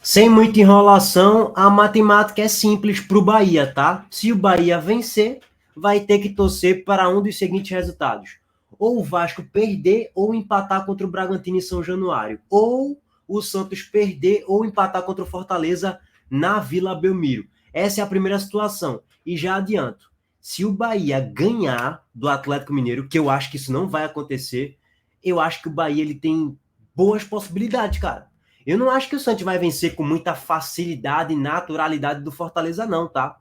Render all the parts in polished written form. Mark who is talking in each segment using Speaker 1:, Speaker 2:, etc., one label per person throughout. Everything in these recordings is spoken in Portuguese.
Speaker 1: Sem muita enrolação, a matemática é simples para o Bahia, tá? Se o Bahia vencer, vai ter que torcer para um dos seguintes resultados: ou o Vasco perder ou empatar contra o Bragantino em São Januário, ou o Santos perder ou empatar contra o Fortaleza na Vila Belmiro. Essa é a primeira situação. E já adianto, se o Bahia ganhar do Atlético Mineiro, que eu acho que isso não vai acontecer, eu acho que o Bahia ele tem boas possibilidades, cara. Eu não acho que o Santos vai vencer com muita facilidade e naturalidade do Fortaleza, não, tá?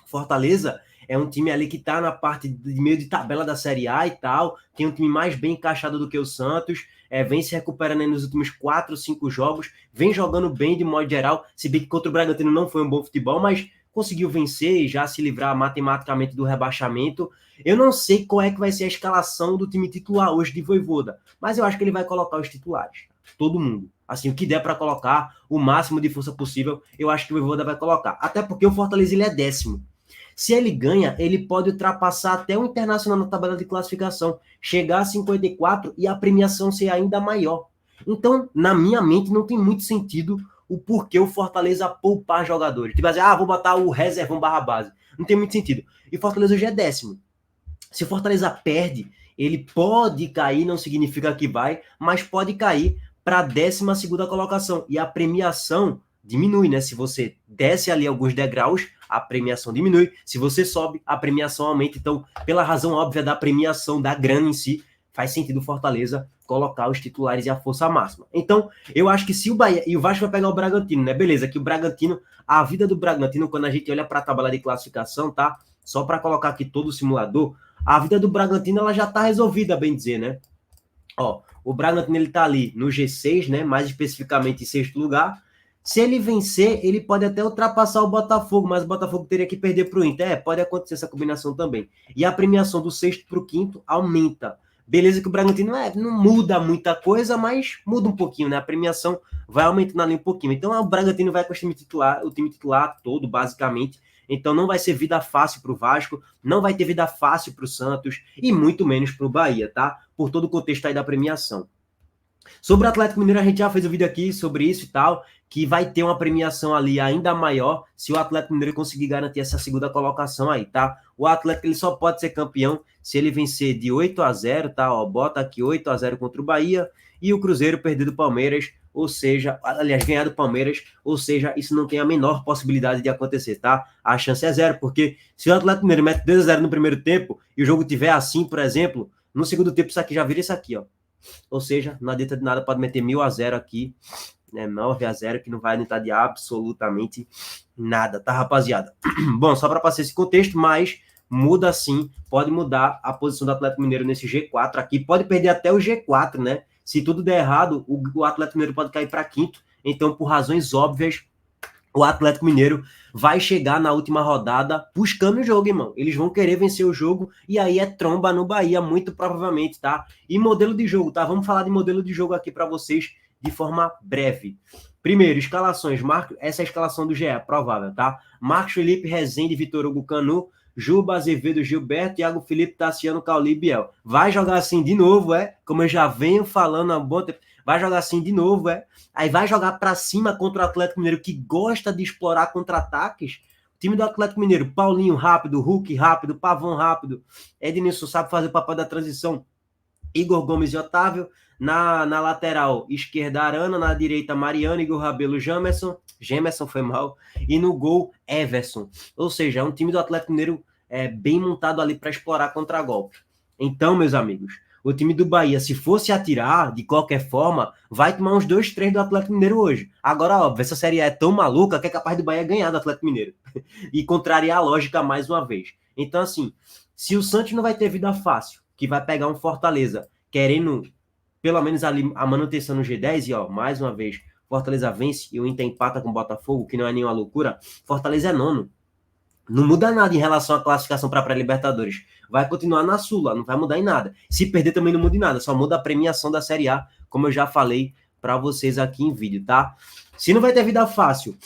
Speaker 1: Fortaleza é um time ali que tá na parte de meio de tabela da Série A e tal, tem um time mais bem encaixado do que o Santos, vem se recuperando aí nos últimos 4, 5 jogos, vem jogando bem de modo geral, se bem que contra o Bragantino não foi um bom futebol, mas conseguiu vencer e já se livrar matematicamente do rebaixamento. Eu não sei qual é que vai ser a escalação do time titular hoje de Vojvoda, mas eu acho que ele vai colocar os titulares, todo mundo. Assim, o que der para colocar, o máximo de força possível, eu acho que o Vojvoda vai colocar. Até porque o Fortaleza ele é 10º. Se ele ganha, ele pode ultrapassar até o Internacional na tabela de classificação, chegar a 54 e a premiação ser ainda maior. Então, na minha mente, não tem muito sentido o porquê o Fortaleza poupar jogadores. Tipo assim, vou botar o reservão barra base. Não tem muito sentido. E o Fortaleza hoje é 10º. Se o Fortaleza perde, ele pode cair, não significa que vai, mas pode cair para a 12ª colocação. E a premiação diminui, né? Se você desce ali alguns degraus, a premiação diminui. Se você sobe, a premiação aumenta. Então, pela razão óbvia da premiação, da grana em si, faz sentido o Fortaleza colocar os titulares e a força máxima. Então, eu acho que se o Bahia... E o Vasco vai pegar o Bragantino, né? Beleza, que o Bragantino... A vida do Bragantino, quando a gente olha para a tabela de classificação, tá? Só para colocar aqui todo o simulador, a vida do Bragantino ela já está resolvida, bem dizer, né? Ó, o Bragantino ele tá ali no G6, né? Mais especificamente em 6º lugar. Se ele vencer, ele pode até ultrapassar o Botafogo, mas o Botafogo teria que perder para o Inter. Pode acontecer essa combinação também. E a premiação do 6º para o 5º aumenta. Beleza que o Bragantino não muda muita coisa, mas muda um pouquinho, né? A premiação vai aumentando ali um pouquinho. Então o Bragantino vai com o time titular todo, basicamente. Então não vai ser vida fácil para o Vasco, não vai ter vida fácil para o Santos e muito menos para o Bahia, tá? Por todo o contexto aí da premiação. Sobre o Atlético Mineiro, a gente já fez um vídeo aqui sobre isso e tal, que vai ter uma premiação ali ainda maior se o Atlético Mineiro conseguir garantir essa segunda colocação aí, tá? O Atlético ele só pode ser campeão se ele vencer de 8-0, tá? Ó, bota aqui 8-0 contra o Bahia e o Cruzeiro perder do Palmeiras, ou seja, aliás, ganhar do Palmeiras, ou seja, isso não tem a menor possibilidade de acontecer, tá? A chance é 0, porque se o Atlético Mineiro mete 2-0 no primeiro tempo e o jogo tiver assim, por exemplo, no segundo tempo isso aqui já vira isso aqui, ó. Ou seja, não adianta de nada, pode meter 1000-0 aqui, né? 9-0, que não vai adiantar de absolutamente nada, tá, rapaziada? Bom, só para passar esse contexto, mas muda sim, pode mudar a posição do Atlético Mineiro nesse G4 aqui, pode perder até o G4, né? Se tudo der errado, o Atlético Mineiro pode cair para 5º, então, por razões óbvias, o Atlético Mineiro vai chegar na última rodada buscando o jogo, irmão. Eles vão querer vencer o jogo e aí é tromba no Bahia, muito provavelmente, tá? E modelo de jogo, tá? Vamos falar de modelo de jogo aqui para vocês de forma breve. Primeiro, escalações. Essa é a escalação do GE, provável, tá? Marcos Felipe, Rezende, Vitor Hugo, Canu, Juba, Azevedo, Gilberto, Iago Felipe, Tassiano, Cauli e Biel. Vai jogar assim de novo, como eu já venho falando há um bom tempo. Vai jogar assim de novo, Aí vai jogar para cima contra o Atlético Mineiro, que gosta de explorar contra-ataques. O time do Atlético Mineiro, Paulinho rápido, Hulk rápido, Pavão rápido, Ednilson sabe fazer o papel da transição, Igor Gomes e Otávio. Na lateral esquerda, Arana. Na direita, Mariano, Igor Rabelo, Gemerson foi mal. E no gol, Everson. Ou seja, é um time do Atlético Mineiro bem montado ali para explorar contra-golpe. Então, meus amigos, o time do Bahia, se fosse atirar, de qualquer forma, vai tomar uns 2-3 do Atlético Mineiro hoje. Agora, óbvio, essa série é tão maluca que é capaz do Bahia ganhar do Atlético Mineiro. E contrariar a lógica mais uma vez. Então, assim, se o Santos não vai ter vida fácil, que vai pegar um Fortaleza querendo pelo menos ali a manutenção no G10, e ó, mais uma vez, Fortaleza vence e o Inter empata com o Botafogo, que não é nenhuma loucura, Fortaleza é nono. Não muda nada em relação à classificação para a pré-Libertadores. Vai continuar na Sula, não vai mudar em nada. Se perder também não muda em nada, só muda a premiação da Série A, como eu já falei para vocês aqui em vídeo, tá? Se não vai ter vida fácil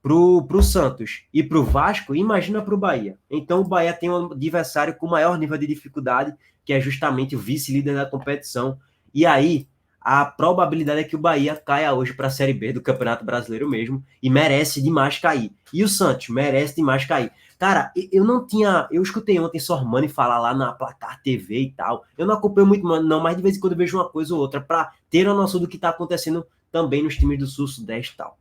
Speaker 1: pro Santos e pro Vasco, imagina pro Bahia. Então o Bahia tem um adversário com maior nível de dificuldade, que é justamente o vice-líder da competição. E aí, a probabilidade é que o Bahia caia hoje para a Série B do Campeonato Brasileiro mesmo, e merece demais cair. E o Santos merece demais cair. Cara, eu não tinha. Eu escutei ontem Sormani falar lá na Placar TV e tal. Eu não acompanho muito, não, mas de vez em quando eu vejo uma coisa ou outra para ter uma noção do que está acontecendo também nos times do Sul, Sudeste e tal.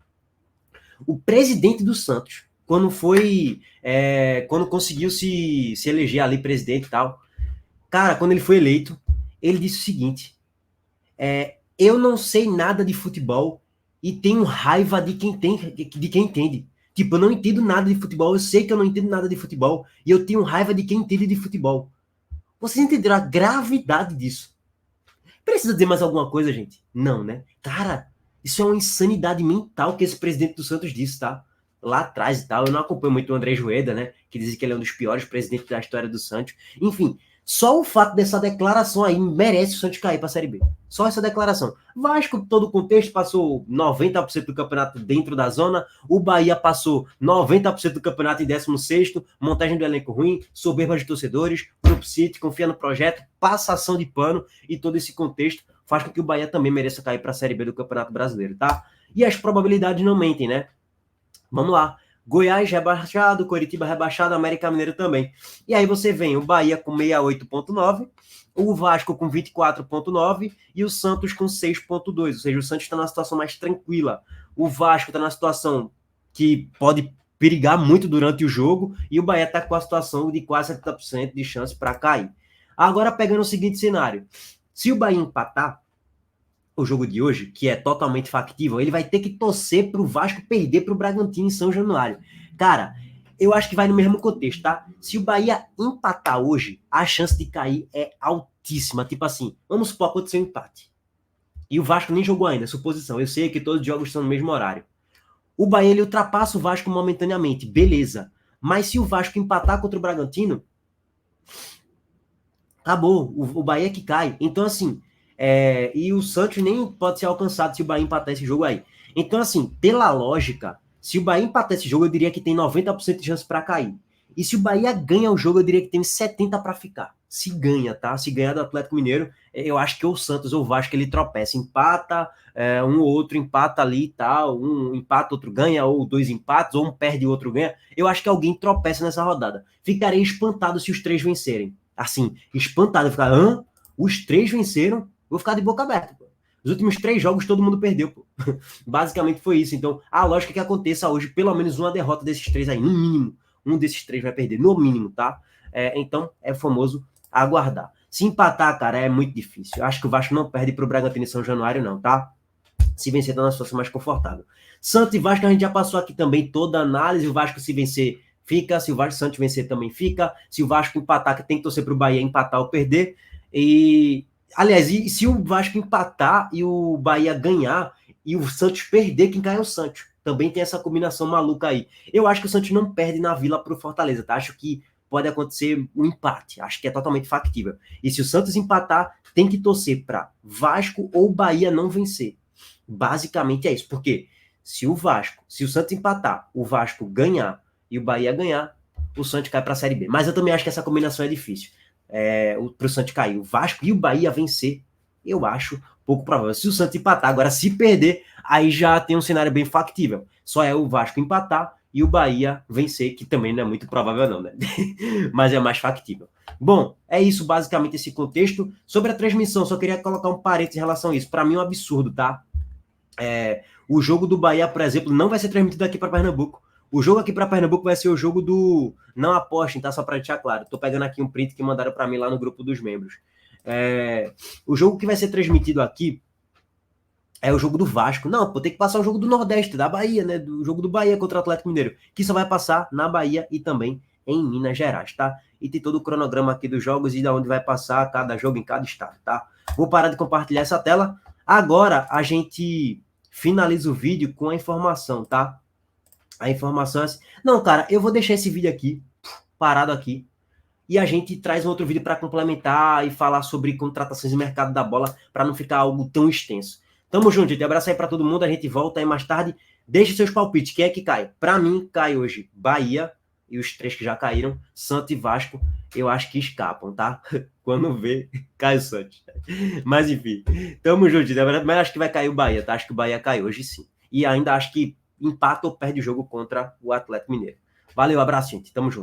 Speaker 1: O presidente do Santos, quando conseguiu se eleger ali presidente e tal, cara, quando ele foi eleito, ele disse o seguinte: eu não sei nada de futebol e tenho raiva de quem entende. Tipo, eu não entendo nada de futebol, eu sei que eu não entendo nada de futebol e eu tenho raiva de quem entende de futebol. Vocês entenderam a gravidade disso? Precisa dizer mais alguma coisa, gente? Não, né? Cara, isso é uma insanidade mental que esse presidente do Santos disse, tá? Lá atrás e tal. Eu não acompanho muito o André Rueda, né? Que diz que ele é um dos piores presidentes da história do Santos. Enfim, só o fato dessa declaração aí merece o Santos cair para a Série B. Só essa declaração. Vasco, todo o contexto, passou 90% do campeonato dentro da zona. O Bahia passou 90% do campeonato em 16º. Montagem do elenco ruim, soberba de torcedores, Grupo City, confia no projeto, passação de pano e todo esse contexto faz com que o Bahia também mereça cair para a Série B do Campeonato Brasileiro, tá? E as probabilidades não mentem, né? Vamos lá. Goiás rebaixado, Coritiba rebaixado, América Mineiro também. E aí você vem o Bahia com 68,9, o Vasco com 24,9 e o Santos com 6,2. Ou seja, o Santos está numa situação mais tranquila. O Vasco está numa situação que pode perigar muito durante o jogo e o Bahia está com a situação de quase 70% de chance para cair. Agora, pegando o seguinte cenário. Se o Bahia empatar o jogo de hoje, que é totalmente factível, ele vai ter que torcer para o Vasco perder para o Bragantino em São Januário. Cara, eu acho que vai no mesmo contexto, tá? Se o Bahia empatar hoje, a chance de cair é altíssima. Tipo assim, vamos supor acontecer um empate. E o Vasco nem jogou ainda, suposição. Eu sei que todos os jogos são no mesmo horário. O Bahia ele ultrapassa o Vasco momentaneamente, beleza. Mas se o Vasco empatar contra o Bragantino, acabou. O Bahia é que cai. Então, assim, e o Santos nem pode ser alcançado se o Bahia empatar esse jogo aí. Então, assim, pela lógica, se o Bahia empatar esse jogo, eu diria que tem 90% de chance para cair. E se o Bahia ganha o jogo, eu diria que tem 70% para ficar. Se ganha, tá? Se ganhar do Atlético Mineiro, eu acho que o Santos ou o Vasco ele tropeça, empata, um ou outro empata ali e tal, um empata, outro ganha, ou dois empates, ou um perde e o outro ganha. Eu acho que alguém tropeça nessa rodada. Ficarei espantado se os três vencerem. Assim, espantado, ficar, os três venceram, vou ficar de boca aberta, pô. Os últimos 3 jogos todo mundo perdeu, pô. Basicamente foi isso. Então, a lógica é que aconteça hoje pelo menos uma derrota desses 3 aí, no mínimo. Um desses 3 vai perder, no mínimo, tá? Então, é famoso aguardar. Se empatar, cara, é muito difícil. Eu acho que o Vasco não perde pro Bragantino em São Januário, não, tá? Se vencer, tá na situação mais confortável. Santos e Vasco, a gente já passou aqui também toda a análise. O Vasco, se vencer, fica. Se o Vasco Santos vencer, também fica. Se o Vasco empatar, que tem que torcer pro Bahia empatar ou perder. Aliás, e se o Vasco empatar e o Bahia ganhar e o Santos perder, quem cai é o Santos. Também tem essa combinação maluca aí. Eu acho que o Santos não perde na Vila pro Fortaleza, tá? Acho que pode acontecer um empate. Acho que é totalmente factível. E se o Santos empatar, tem que torcer para Vasco ou Bahia não vencer. Basicamente é isso. Porque se o Santos empatar, o Vasco ganhar e o Bahia ganhar, o Santos cai para a Série B. Mas eu também acho que essa combinação é difícil. Para o Santos cair, o Vasco e o Bahia vencer, eu acho pouco provável. Se o Santos empatar, agora se perder, aí já tem um cenário bem factível. Só é o Vasco empatar e o Bahia vencer, que também não é muito provável não, né? Mas é mais factível. Bom, é isso basicamente esse contexto. Sobre a transmissão, só queria colocar um parênteses em relação a isso. Para mim é um absurdo, tá? O jogo do Bahia, por exemplo, não vai ser transmitido aqui para Pernambuco. O jogo aqui para Pernambuco vai ser o jogo do... Não apostem, tá? Só para deixar claro. Tô pegando aqui um print que mandaram para mim lá no grupo dos membros. O jogo que vai ser transmitido aqui é o jogo do Vasco. Não, pô, tem que passar o jogo do Nordeste, da Bahia, né? Do jogo do Bahia contra o Atlético Mineiro, que só vai passar na Bahia e também em Minas Gerais, tá? E tem todo o cronograma aqui dos jogos e de onde vai passar cada jogo em cada estado, tá? Vou parar de compartilhar essa tela. Agora a gente finaliza o vídeo com a informação, tá? A informação é assim... Não, cara, eu vou deixar esse vídeo aqui, parado aqui, e a gente traz um outro vídeo para complementar e falar sobre contratações e mercado da bola, para não ficar algo tão extenso. Tamo junto, gente. Abraço aí para todo mundo. A gente volta aí mais tarde. Deixe seus palpites. Quem é que cai? Para mim, cai hoje Bahia, e os 3 que já caíram, Santos e Vasco, eu acho que escapam, tá? Quando vê, cai o Santos. Mas enfim, tamo junto. Mas acho que vai cair o Bahia, tá? Acho que o Bahia cai hoje sim. E ainda acho que empata ou perde o jogo contra o Atlético Mineiro. Valeu, abraço, gente. Tamo junto.